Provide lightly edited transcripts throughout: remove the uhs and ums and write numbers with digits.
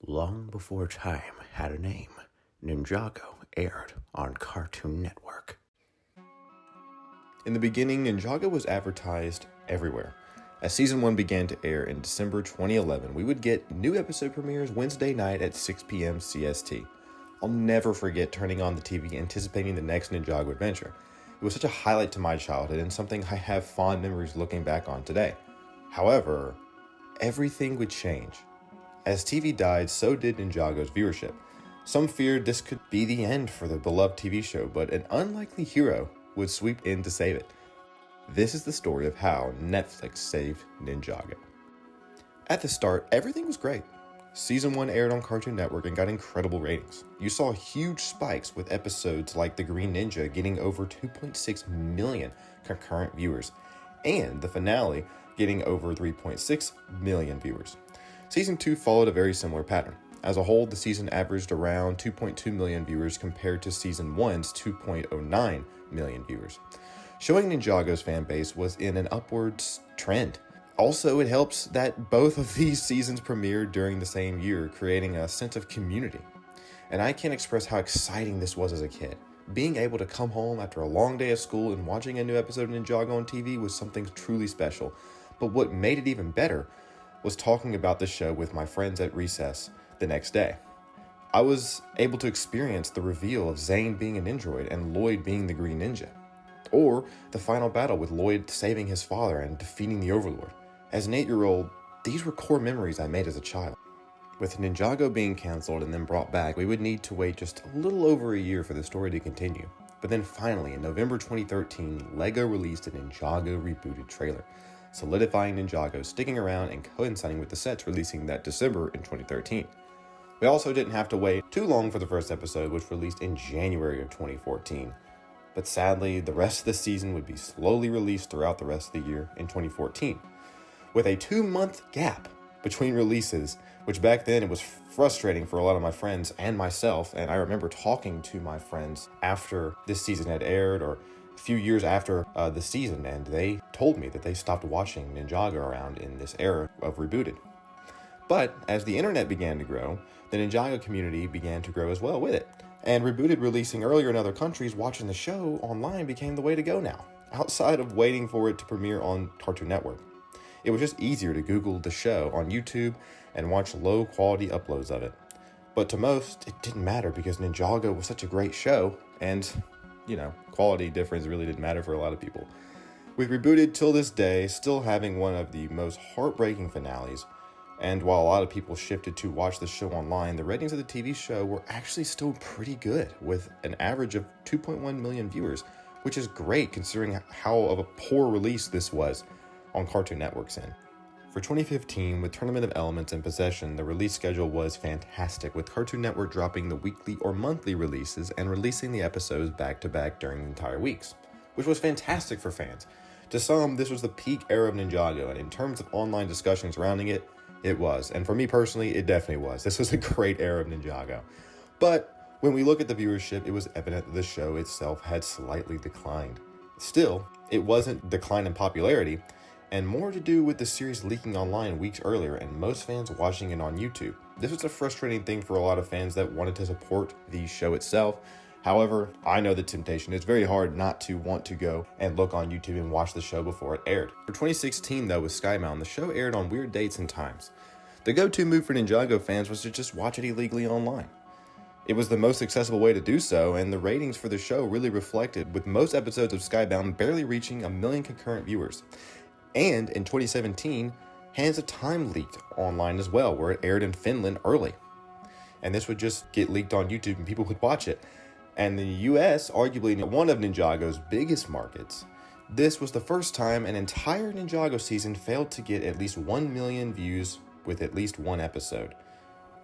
Long before time had a name, Ninjago aired on Cartoon Network. In the beginning, Ninjago was advertised everywhere. As Season 1 began to air in December 2011, we would get new episode premieres Wednesday night at 6 p.m. CST. I'll never forget turning on the TV anticipating the next Ninjago adventure. It was such a highlight to my childhood and something I have fond memories looking back on today. However, everything would change. As TV died, so did Ninjago's viewership. Some feared this could be the end for the beloved TV show, but an unlikely hero would sweep in to save it. This is the story of how Netflix saved Ninjago. At the start, everything was great. Season 1 aired on Cartoon Network and got incredible ratings. You saw huge spikes with episodes like The Green Ninja getting over 2.6 million concurrent viewers, and the finale getting over 3.6 million viewers. Season 2 followed a very similar pattern. As a whole, the season averaged around 2.2 million viewers compared to Season 1's 2.09 million viewers. Showing Ninjago's fan base was in an upwards trend. Also, it helps that both of these seasons premiered during the same year, creating a sense of community. And I can't express how exciting this was as a kid. Being able to come home after a long day of school and watching a new episode of Ninjago on TV was something truly special. But what made it even better was talking about the show with my friends at recess the next day. I was able to experience the reveal of Zane being an android and Lloyd being the Green Ninja, or the final battle with Lloyd saving his father and defeating the Overlord. As an 8-year-old, these were core memories I made as a child. With Ninjago being cancelled and then brought back, we would need to wait just a little over a year for the story to continue. But then finally, in November 2013, LEGO released a Ninjago rebooted trailer, solidifying Ninjago sticking around and coinciding with the sets releasing that December in 2013. We also didn't have to wait too long for the first episode, which released in January of 2014. But sadly, the rest of the season would be slowly released throughout the rest of the year in 2014. With a 2-month gap between releases, which back then it was frustrating for a lot of my friends and myself, and I remember talking to my friends after this season had aired or a few years after the season, and they told me that they stopped watching Ninjago around in this era of rebooted. But as the internet began to grow, the Ninjago community began to grow as well with it. And rebooted releasing earlier in other countries, watching the show online became the way to go now, outside of waiting for it to premiere on Cartoon Network. It was just easier to Google the show on YouTube and watch low quality uploads of it. But to most, it didn't matter because Ninjago was such a great show and, quality difference really didn't matter for a lot of people. With rebooted till this day, still having one of the most heartbreaking finales, and while a lot of people shifted to watch the show online, the ratings of the TV show were actually still pretty good, with an average of 2.1 million viewers, which is great considering how of a poor release this was on Cartoon Network's end. For 2015, with Tournament of Elements in possession, the release schedule was fantastic, with Cartoon Network dropping the weekly or monthly releases and releasing the episodes back-to-back during the entire weeks, which was fantastic for fans. To some, this was the peak era of Ninjago, and in terms of online discussion surrounding it, it was. And for me personally, it definitely was. This was a great era of Ninjago. But when we look at the viewership, it was evident that the show itself had slightly declined. Still, it wasn't decline in popularity, and more to do with the series leaking online weeks earlier and most fans watching it on YouTube. This was a frustrating thing for a lot of fans that wanted to support the show itself. However, I know the temptation. It's very hard not to want to go and look on YouTube and watch the show before it aired. For 2016, though, with Skybound, the show aired on weird dates and times. The go-to move for Ninjago fans was to just watch it illegally online. It was the most accessible way to do so, and the ratings for the show really reflected, with most episodes of Skybound barely reaching 1 million concurrent viewers. And in 2017, Hands of Time leaked online as well, where it aired in Finland early. And this would just get leaked on YouTube and people would watch it. And the US, arguably one of Ninjago's biggest markets, this was the first time an entire Ninjago season failed to get at least 1 million views with at least one episode.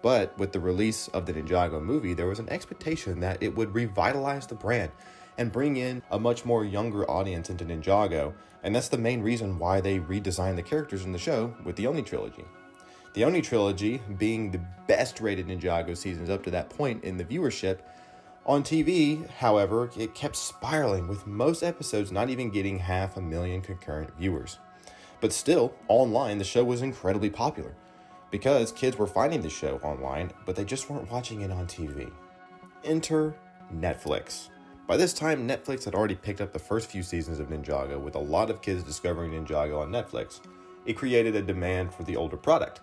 But with the release of the Ninjago movie, there was an expectation that it would revitalize the brand and bring in a much more younger audience into Ninjago, and that's the main reason why they redesigned the characters in the show with the Oni trilogy. The Oni trilogy being the best rated Ninjago seasons up to that point in the viewership. On TV, however, it kept spiraling, with most episodes not even getting 500,000 concurrent viewers. But still, online, the show was incredibly popular. because kids were finding the show online, but they just weren't watching it on TV. Enter Netflix. By this time, Netflix had already picked up the first few seasons of Ninjago, with a lot of kids discovering Ninjago on Netflix. It created a demand for the older product.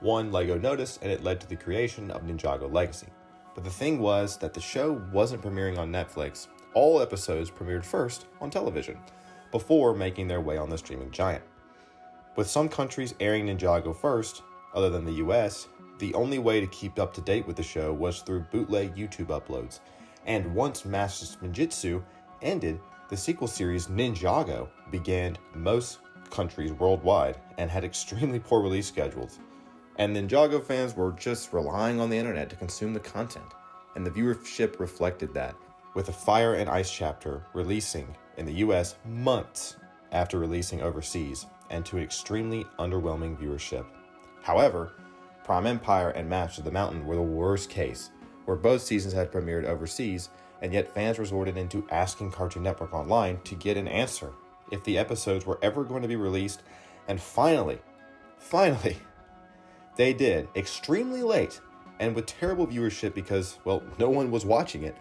One, LEGO noticed, and it led to the creation of Ninjago Legacy. But the thing was that the show wasn't premiering on Netflix. All episodes premiered first on television, before making their way on the streaming giant. With some countries airing Ninjago first, other than the US, the only way to keep up to date with the show was through bootleg YouTube uploads. And once Master Spinjitzu ended, the sequel series Ninjago began most countries worldwide and had extremely poor release schedules. And Ninjago fans were just relying on the internet to consume the content, and the viewership reflected that, with the Fire and Ice chapter releasing in the US months after releasing overseas, and to an extremely underwhelming viewership. However, Prime Empire and Master of the Mountain were the worst case, where both seasons had premiered overseas, and yet fans resorted into asking Cartoon Network online to get an answer if the episodes were ever going to be released, and finally, they did, extremely late, and with terrible viewership because, well, no one was watching it,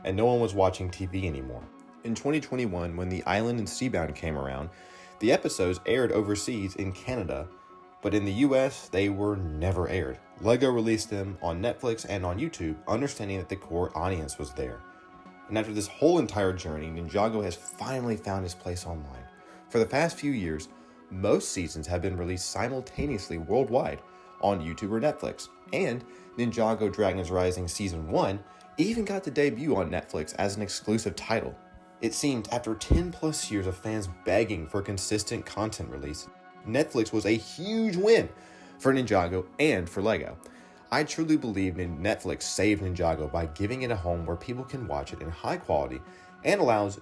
and no one was watching TV anymore. In 2021, when The Island and Seabound came around, the episodes aired overseas in Canada, but in the US, they were never aired. LEGO released them on Netflix and on YouTube, understanding that the core audience was there. And after this whole entire journey, Ninjago has finally found its place online. For the past few years, most seasons have been released simultaneously worldwide on YouTube or Netflix, and Ninjago Dragons Rising Season 1 even got to debut on Netflix as an exclusive title. It seemed after 10 plus years of fans begging for consistent content release, Netflix was a huge win for Ninjago and for LEGO. I truly believe Netflix saved Ninjago by giving it a home where people can watch it in high quality and allows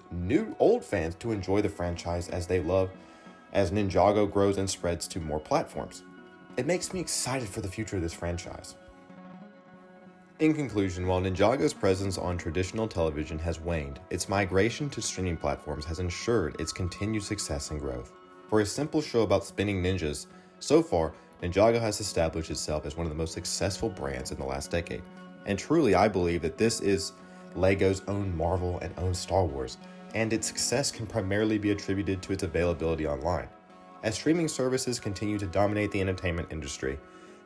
old fans to enjoy the franchise as they love as Ninjago grows and spreads to more platforms. It makes me excited for the future of this franchise. In conclusion, while Ninjago's presence on traditional television has waned, its migration to streaming platforms has ensured its continued success and growth. For a simple show about spinning ninjas, so far, Ninjago has established itself as one of the most successful brands in the last decade. And truly, I believe that this is LEGO's own Marvel and own Star Wars, and its success can primarily be attributed to its availability online. As streaming services continue to dominate the entertainment industry,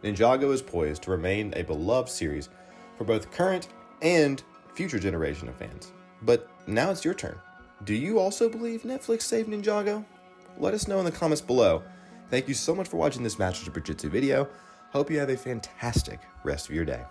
Ninjago is poised to remain a beloved series for both current and future generation of fans. But now it's your turn. Do you also believe Netflix saved Ninjago? Let us know in the comments below. Thank you so much for watching this Master Spinjitzu video. Hope you have a fantastic rest of your day.